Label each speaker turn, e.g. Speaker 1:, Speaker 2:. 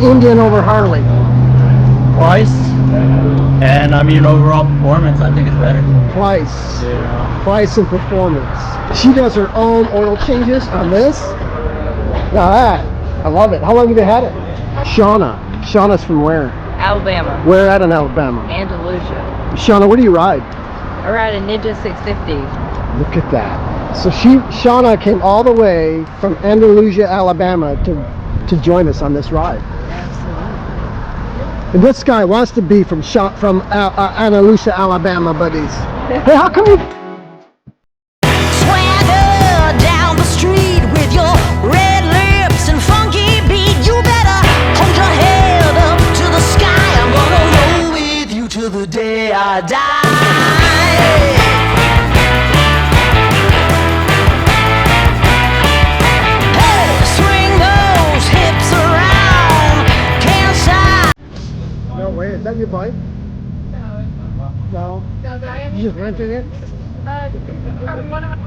Speaker 1: Indian over Harley?
Speaker 2: Price, and I mean overall performance, I think it's better.
Speaker 1: Price.
Speaker 2: Yeah.
Speaker 1: Price and performance. She does her own oil changes on this. Now that, I love it. How long have you had it? Shauna. Shauna's from where?
Speaker 3: Alabama.
Speaker 1: Where at in Alabama?
Speaker 3: Andalusia.
Speaker 1: Shauna, where do you ride?
Speaker 3: I ride a Ninja 650.
Speaker 1: Look at that. So Shauna came all the way from Andalusia, Alabama to join us on this ride.
Speaker 3: Absolutely.
Speaker 1: And this guy wants to be from Andalusia, Alabama, but he's... Hey, how come you...
Speaker 4: Swagger down the street with your red lips and funky beat. You better hold your head up to the sky. I'm gonna roll with you till the day I die. Hey, swing those hips around. Can't stop.
Speaker 1: No, wait, is that your bike? No.
Speaker 3: No, but I am.
Speaker 1: You just rented it?
Speaker 3: One of